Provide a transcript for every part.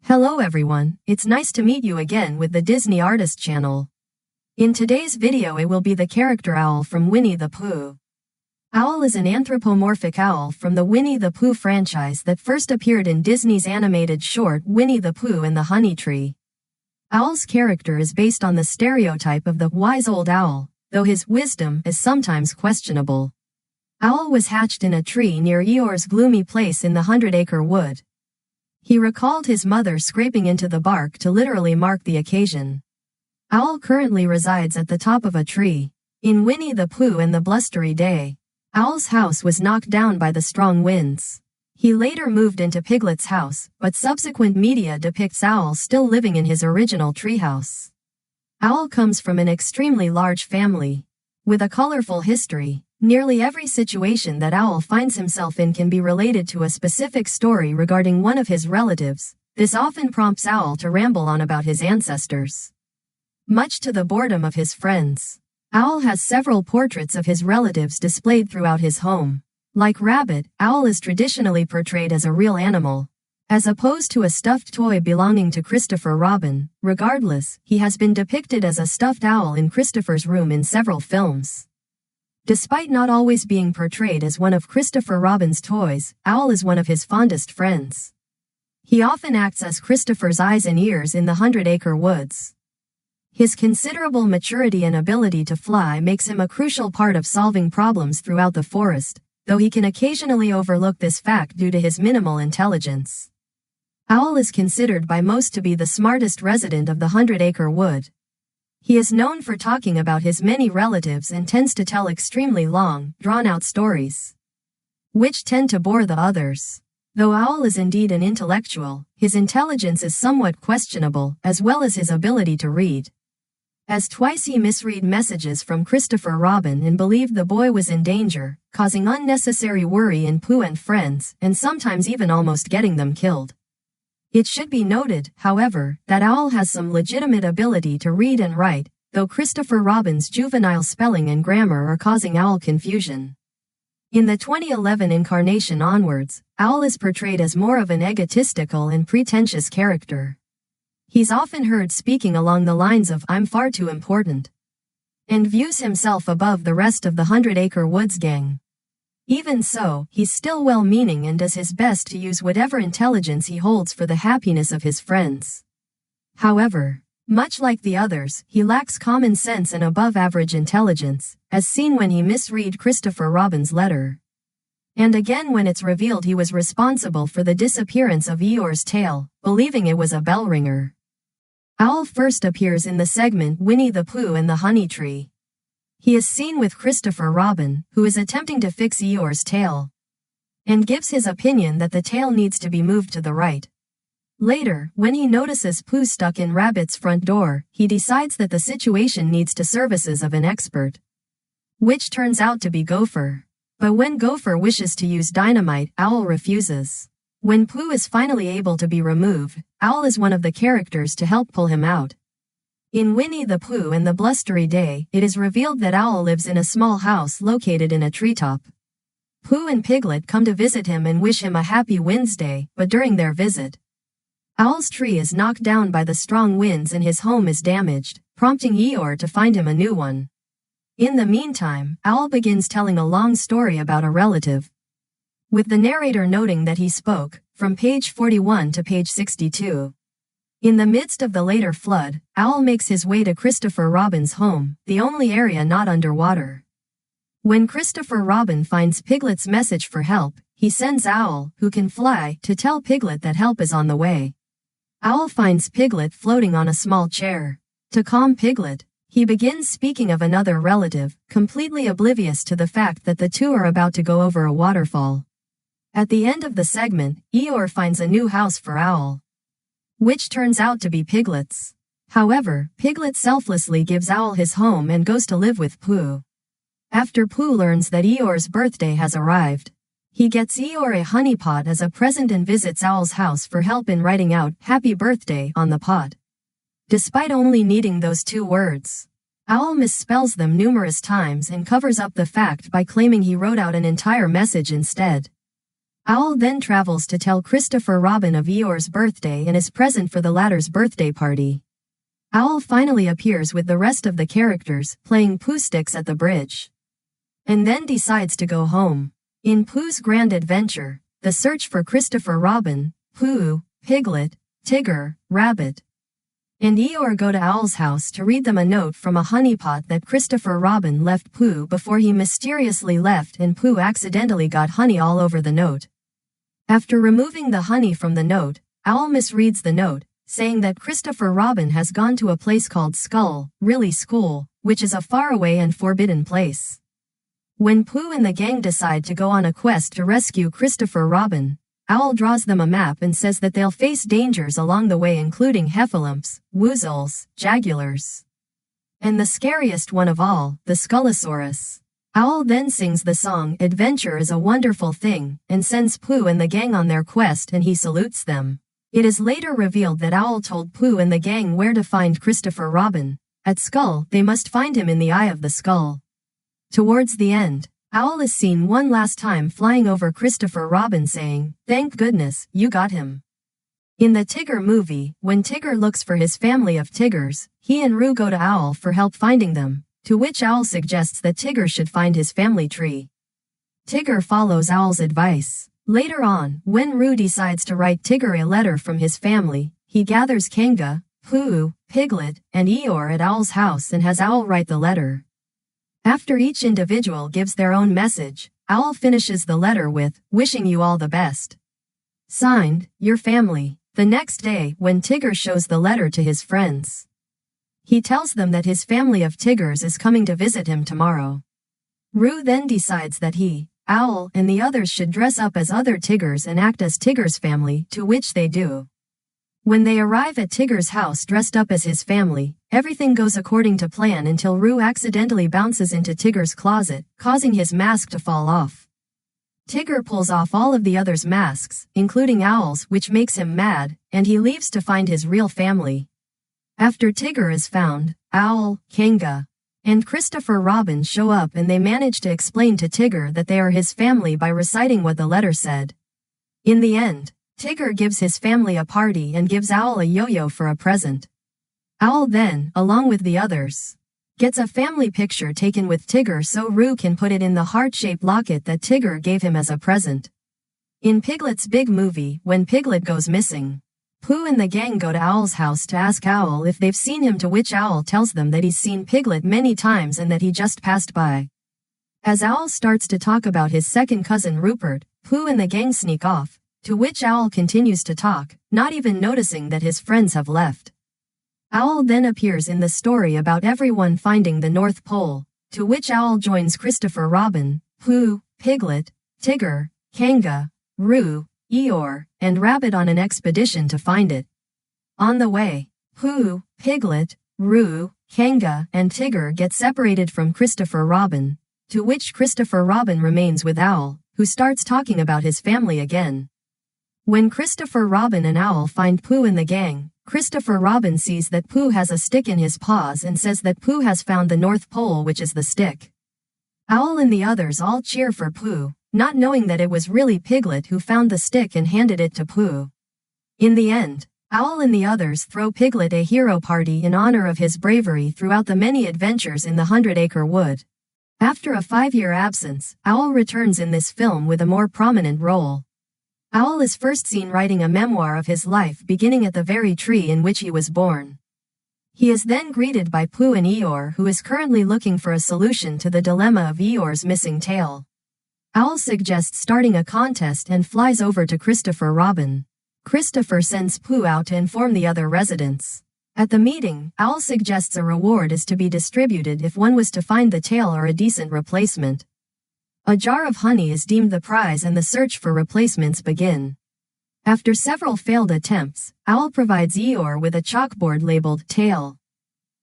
Hello everyone, it's nice to meet you again with the Disney Artist channel. In today's video it will be the character Owl from Winnie the Pooh. Owl is an anthropomorphic owl from the Winnie the Pooh franchise that first appeared in Disney's animated short Winnie the Pooh and the Honey Tree. Owl's character is based on the stereotype of the wise old owl, though his wisdom is sometimes questionable. Owl was hatched in a tree near Eeyore's gloomy place in the 100-acre wood. He recalled his mother scraping into the bark to literally mark the occasion. Owl currently resides at the top of a tree. In Winnie the Pooh and the Blustery Day, Owl's house was knocked down by the strong winds. He later moved into Piglet's house, but subsequent media depicts Owl still living in his original treehouse. Owl comes from an extremely large family. With a colorful history, nearly every situation that Owl finds himself in can be related to a specific story regarding one of his relatives. This often prompts Owl to ramble on about his ancestors. Much to the boredom of his friends, Owl has several portraits of his relatives displayed throughout his home. Like Rabbit, Owl is traditionally portrayed as a real animal, as opposed to a stuffed toy belonging to Christopher Robin. Regardless, he has been depicted as a stuffed owl in Christopher's room in several films. Despite not always being portrayed as one of Christopher Robin's toys, Owl is one of his fondest friends. He often acts as Christopher's eyes and ears in the 100-acre woods. His considerable maturity and ability to fly makes him a crucial part of solving problems throughout the forest, though he can occasionally overlook this fact due to his minimal intelligence. Owl is considered by most to be the smartest resident of the 100-acre wood. He is known for talking about his many relatives and tends to tell extremely long, drawn-out stories, which tend to bore the others. Though Owl is indeed an intellectual, his intelligence is somewhat questionable, as well as his ability to read. As twice he misread messages from Christopher Robin and believed the boy was in danger, causing unnecessary worry in Pooh and friends, and sometimes even almost getting them killed. It should be noted, however, that Owl has some legitimate ability to read and write, though Christopher Robin's juvenile spelling and grammar are causing Owl confusion. In the 2011 incarnation onwards, Owl is portrayed as more of an egotistical and pretentious character. He's often heard speaking along the lines of "I'm far too important," and views himself above the rest of the 100-acre woods gang. Even so, he's still well-meaning and does his best to use whatever intelligence he holds for the happiness of his friends. However, much like the others, he lacks common sense and above-average intelligence, as seen when he misread Christopher Robin's letter. And again when it's revealed he was responsible for the disappearance of Eeyore's tail, believing it was a bell ringer. Owl first appears in the segment Winnie the Pooh and the Honey Tree. He is seen with Christopher Robin, who is attempting to fix Eeyore's tail, and gives his opinion that the tail needs to be moved to the right. Later, when he notices Pooh stuck in Rabbit's front door, he decides that the situation needs the services of an expert, which turns out to be Gopher. But when Gopher wishes to use dynamite, Owl refuses. When Pooh is finally able to be removed, Owl is one of the characters to help pull him out. In Winnie the Pooh and the Blustery Day, it is revealed that Owl lives in a small house located in a treetop. Pooh and Piglet come to visit him and wish him a happy Wednesday, but during their visit, Owl's tree is knocked down by the strong winds and his home is damaged, prompting Eeyore to find him a new one. In the meantime, Owl begins telling a long story about a relative, with the narrator noting that he spoke, from page 41 to page 62. In the midst of the later flood, Owl makes his way to Christopher Robin's home, the only area not underwater. When Christopher Robin finds Piglet's message for help, he sends Owl, who can fly, to tell Piglet that help is on the way. Owl finds Piglet floating on a small chair. To calm Piglet, he begins speaking of another relative, completely oblivious to the fact that the two are about to go over a waterfall. At the end of the segment, Eeyore finds a new house for Owl, which turns out to be Piglet's. However, Piglet selflessly gives Owl his home and goes to live with Pooh. After Pooh learns that Eeyore's birthday has arrived, he gets Eeyore a honey pot as a present and visits Owl's house for help in writing out "Happy Birthday" on the pot. Despite only needing those 2 words, Owl misspells them numerous times and covers up the fact by claiming he wrote out an entire message instead. Owl then travels to tell Christopher Robin of Eeyore's birthday and is present for the latter's birthday party. Owl finally appears with the rest of the characters, playing Pooh Sticks at the bridge, and then decides to go home. In Pooh's Grand Adventure, the search for Christopher Robin, Pooh, Piglet, Tigger, Rabbit, and Eeyore go to Owl's house to read them a note from a honey pot that Christopher Robin left Pooh before he mysteriously left, and Pooh accidentally got honey all over the note. After removing the honey from the note, Owl misreads the note, saying that Christopher Robin has gone to a place called Skull, really School, which is a faraway and forbidden place. When Pooh and the gang decide to go on a quest to rescue Christopher Robin, Owl draws them a map and says that they'll face dangers along the way, including heffalumps, woozles, jagulars, and the scariest one of all, the Skullosaurus. Owl then sings the song "Adventure is a Wonderful Thing" and sends Pooh and the gang on their quest, and he salutes them. It is later revealed that Owl told Pooh and the gang where to find Christopher Robin. At Skull, they must find him in the Eye of the Skull. Towards the end, Owl is seen one last time flying over Christopher Robin saying, "Thank goodness, you got him." In the Tigger movie, when Tigger looks for his family of Tiggers, he and Roo go to Owl for help finding them, to which Owl suggests that Tigger should find his family tree. Tigger follows Owl's advice. Later on, when Roo decides to write Tigger a letter from his family, he gathers Kanga, Pooh, Piglet, and Eeyore at Owl's house and has Owl write the letter. After each individual gives their own message, Owl finishes the letter with, "Wishing you all the best. Signed, your family." The next day, when Tigger shows the letter to his friends, he tells them that his family of Tiggers is coming to visit him tomorrow. Roo then decides that he, Owl, and the others should dress up as other Tiggers and act as Tigger's family, to which they do. When they arrive at Tigger's house dressed up as his family, everything goes according to plan until Roo accidentally bounces into Tigger's closet, causing his mask to fall off. Tigger pulls off all of the others' masks, including Owl's, which makes him mad, and he leaves to find his real family. After Tigger is found, Owl, Kanga, and Christopher Robin show up, and they manage to explain to Tigger that they are his family by reciting what the letter said. In the end, Tigger gives his family a party and gives Owl a yo-yo for a present. Owl then, along with the others, gets a family picture taken with Tigger so Roo can put it in the heart-shaped locket that Tigger gave him as a present. In Piglet's Big Movie, when Piglet goes missing, Pooh and the gang go to Owl's house to ask Owl if they've seen him, to which Owl tells them that he's seen Piglet many times and that he just passed by. As Owl starts to talk about his second cousin Rupert, Pooh and the gang sneak off, to which Owl continues to talk, not even noticing that his friends have left. Owl then appears in the story about everyone finding the North Pole, to which Owl joins Christopher Robin, Pooh, Piglet, Tigger, Kanga, Roo, Eeyore, and Rabbit on an expedition to find it. On the way, Pooh, Piglet, Roo, Kanga, and Tigger get separated from Christopher Robin, to which Christopher Robin remains with Owl, who starts talking about his family again. When Christopher Robin and Owl find Pooh and the gang, Christopher Robin sees that Pooh has a stick in his paws and says that Pooh has found the North Pole, which is the stick. Owl and the others all cheer for Pooh, not knowing that it was really Piglet who found the stick and handed it to Pooh. In the end, Owl and the others throw Piglet a hero party in honor of his bravery throughout the many adventures in the 100-Acre Wood. After a 5-year absence, Owl returns in this film with a more prominent role. Owl is first seen writing a memoir of his life beginning at the very tree in which he was born. He is then greeted by Pooh and Eeyore, who is currently looking for a solution to the dilemma of Eeyore's missing tail. Owl suggests starting a contest and flies over to Christopher Robin. Christopher sends Pooh out to inform the other residents. At the meeting, Owl suggests a reward is to be distributed if one was to find the tail or a decent replacement. A jar of honey is deemed the prize and the search for replacements begin. After several failed attempts, Owl provides Eeyore with a chalkboard labeled tail.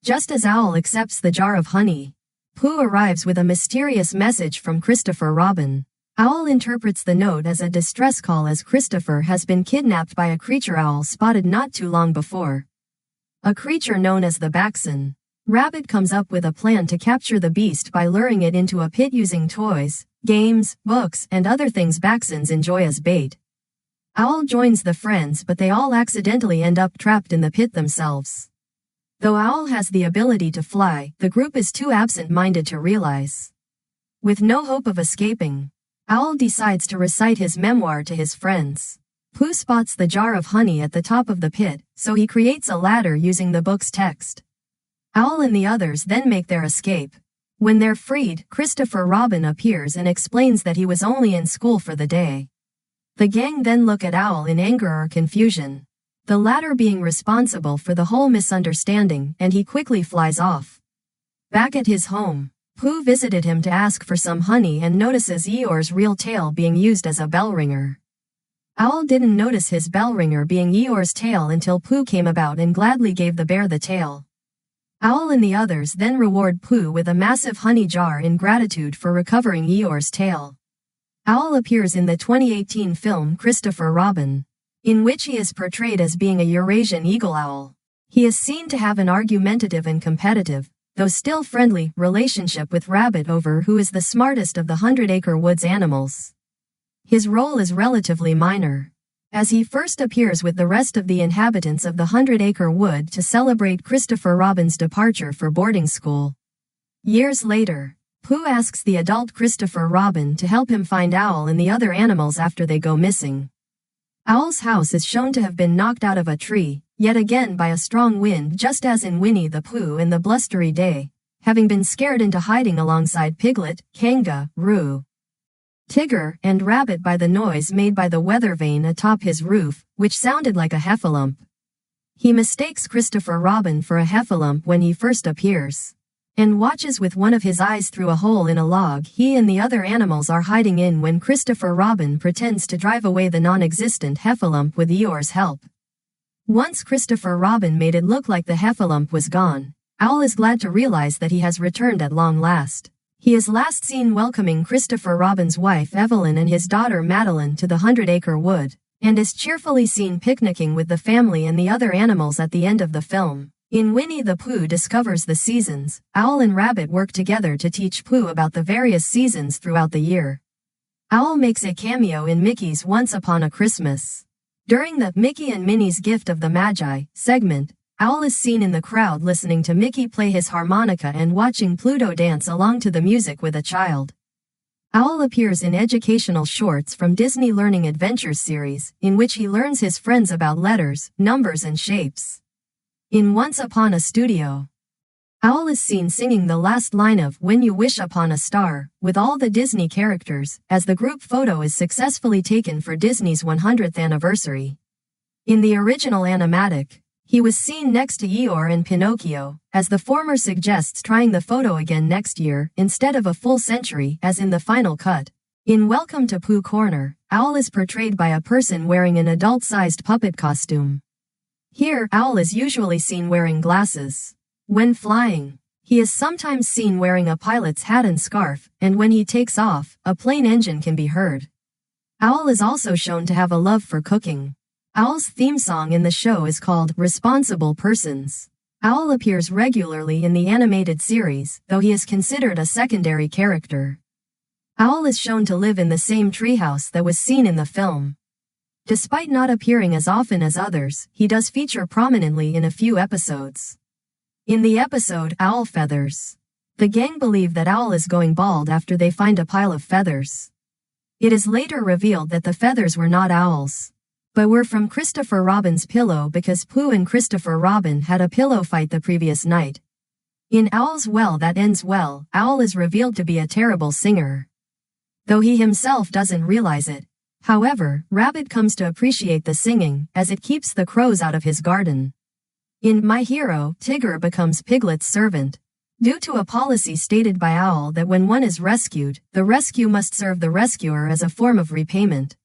Just as Owl accepts the jar of honey, Pooh arrives with a mysterious message from Christopher Robin. Owl interprets the note as a distress call as Christopher has been kidnapped by a creature Owl spotted not too long before. A creature known as the Baxan. Rabbit comes up with a plan to capture the beast by luring it into a pit using toys, games, books, and other things Baxans enjoy as bait. Owl joins the friends but they all accidentally end up trapped in the pit themselves. Though Owl has the ability to fly, the group is too absent-minded to realize. With no hope of escaping, Owl decides to recite his memoir to his friends. Pooh spots the jar of honey at the top of the pit, so he creates a ladder using the book's text. Owl and the others then make their escape. When they're freed, Christopher Robin appears and explains that he was only in school for the day. The gang then look at Owl in anger or confusion, the latter being responsible for the whole misunderstanding, and he quickly flies off. Back at his home, Pooh visited him to ask for some honey and notices Eeyore's real tail being used as a bell ringer. Owl didn't notice his bell ringer being Eeyore's tail until Pooh came about and gladly gave the bear the tail. Owl and the others then reward Pooh with a massive honey jar in gratitude for recovering Eeyore's tail. Owl appears in the 2018 film Christopher Robin, in which he is portrayed as being a Eurasian eagle owl. He is seen to have an argumentative and competitive, though still friendly, relationship with Rabbit over who is the smartest of the 100-Acre Woods animals. His role is relatively minor, as he first appears with the rest of the inhabitants of the 100-Acre Wood to celebrate Christopher Robin's departure for boarding school. Years later, Pooh asks the adult Christopher Robin to help him find Owl and the other animals after they go missing. Owl's house is shown to have been knocked out of a tree, yet again by a strong wind just as in Winnie the Pooh and the Blustery Day, having been scared into hiding alongside Piglet, Kanga, Roo, Tigger, and Rabbit by the noise made by the weather vane atop his roof, which sounded like a heffalump. He mistakes Christopher Robin for a heffalump when he first appears, and watches with one of his eyes through a hole in a log he and the other animals are hiding in when Christopher Robin pretends to drive away the non-existent heffalump with Eeyore's help. Once Christopher Robin made it look like the heffalump was gone, Owl is glad to realize that he has returned at long last. He is last seen welcoming Christopher Robin's wife Evelyn and his daughter Madeline to the 100-Acre Wood, and is cheerfully seen picnicking with the family and the other animals at the end of the film. In Winnie the Pooh Discovers the Seasons, Owl and Rabbit work together to teach Pooh about the various seasons throughout the year. Owl makes a cameo in Mickey's Once Upon a Christmas. During the Mickey and Minnie's Gift of the Magi segment, Owl is seen in the crowd listening to Mickey play his harmonica and watching Pluto dance along to the music with a child. Owl appears in educational shorts from Disney Learning Adventures series, in which he learns his friends about letters, numbers and shapes. In Once Upon a Studio, Owl is seen singing the last line of When You Wish Upon a Star, with all the Disney characters, as the group photo is successfully taken for Disney's 100th anniversary. In the original animatic, he was seen next to Eeyore and Pinocchio, as the former suggests trying the photo again next year instead of a full century as in the final cut. In Welcome to Pooh Corner, Owl is portrayed by a person wearing an adult-sized puppet costume. Here, Owl is usually seen wearing glasses. When flying, he is sometimes seen wearing a pilot's hat and scarf, and when he takes off, a plane engine can be heard. Owl is also shown to have a love for cooking. Owl's theme song in the show is called Responsible Persons. Owl appears regularly in the animated series, though he is considered a secondary character. Owl is shown to live in the same treehouse that was seen in the film. Despite not appearing as often as others, he does feature prominently in a few episodes. In the episode Owl Feathers, the gang believe that Owl is going bald after they find a pile of feathers. It is later revealed that the feathers were not Owl's, but were from Christopher Robin's pillow because Pooh and Christopher Robin had a pillow fight the previous night. In Owl's Well That Ends Well, Owl is revealed to be a terrible singer, though he himself doesn't realize it. However, Rabbit comes to appreciate the singing, as it keeps the crows out of his garden. In My Hero, Tigger becomes Piglet's servant. Due to a policy stated by Owl that when one is rescued, the rescue must serve the rescuer as a form of repayment.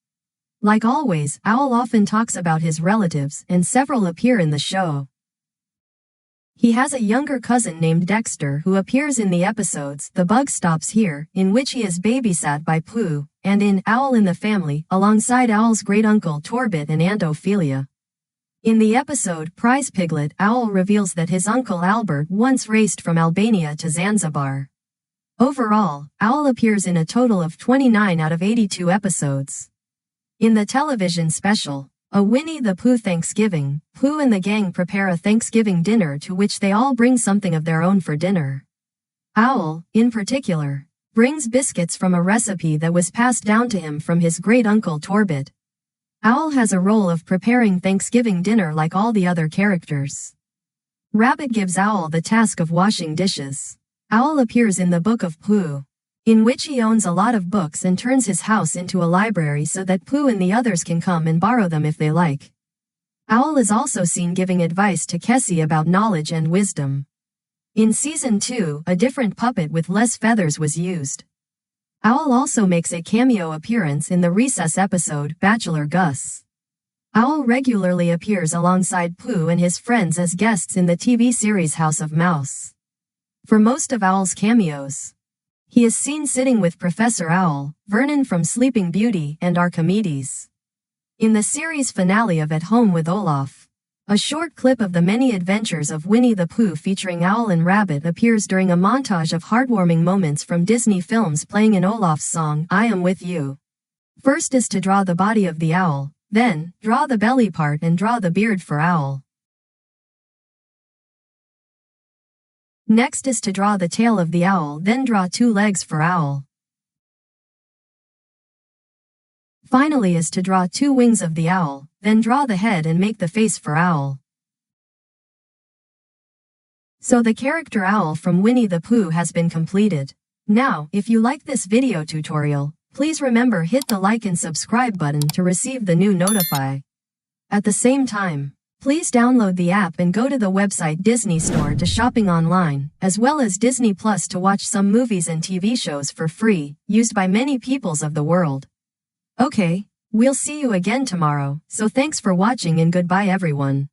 Like always, Owl often talks about his relatives, and several appear in the show. He has a younger cousin named Dexter who appears in the episodes The Bug Stops Here, in which he is babysat by Pooh, and in Owl in the Family, alongside Owl's great-uncle Torbit and Aunt Ophelia. In the episode Prize Piglet, Owl reveals that his uncle Albert once raced from Albania to Zanzibar. Overall, Owl appears in a total of 29 out of 82 episodes. In the television special, A Winnie the Pooh Thanksgiving, Pooh and the gang prepare a Thanksgiving dinner to which they all bring something of their own for dinner. Owl, in particular, brings biscuits from a recipe that was passed down to him from his great-uncle Torbit. Owl has a role of preparing Thanksgiving dinner like all the other characters. Rabbit gives Owl the task of washing dishes. Owl appears in the Book of Pooh, in which he owns a lot of books and turns his house into a library so that Pooh and the others can come and borrow them if they like. Owl is also seen giving advice to Kessie about knowledge and wisdom. In Season 2, a different puppet with less feathers was used. Owl also makes a cameo appearance in the Recess episode Bachelor Gus. Owl regularly appears alongside Pooh and his friends as guests in the TV series House of Mouse. For most of Owl's cameos, he is seen sitting with Professor Owl, Vernon from Sleeping Beauty, and Archimedes. In the series finale of At Home with Olaf, a short clip of the many adventures of Winnie the Pooh featuring Owl and Rabbit appears during a montage of heartwarming moments from Disney films playing in Olaf's song, I Am With You. First is to draw the body of the owl, then, draw the belly part and draw the beard for Owl. Next is to draw the tail of the owl, then draw 2 legs for Owl. Finally is to draw 2 wings of the owl, then draw the head and make the face for Owl. So the character Owl from Winnie the Pooh has been completed. Now, if you like this video tutorial, please remember hit the like and subscribe button to receive the new notify. At the same time, please download the app and go to the website DisneyStore to shopping online, as well as Disney Plus to watch some movies and TV shows for free, used by many peoples of the world. Okay, we'll see you again tomorrow, so thanks for watching and goodbye everyone.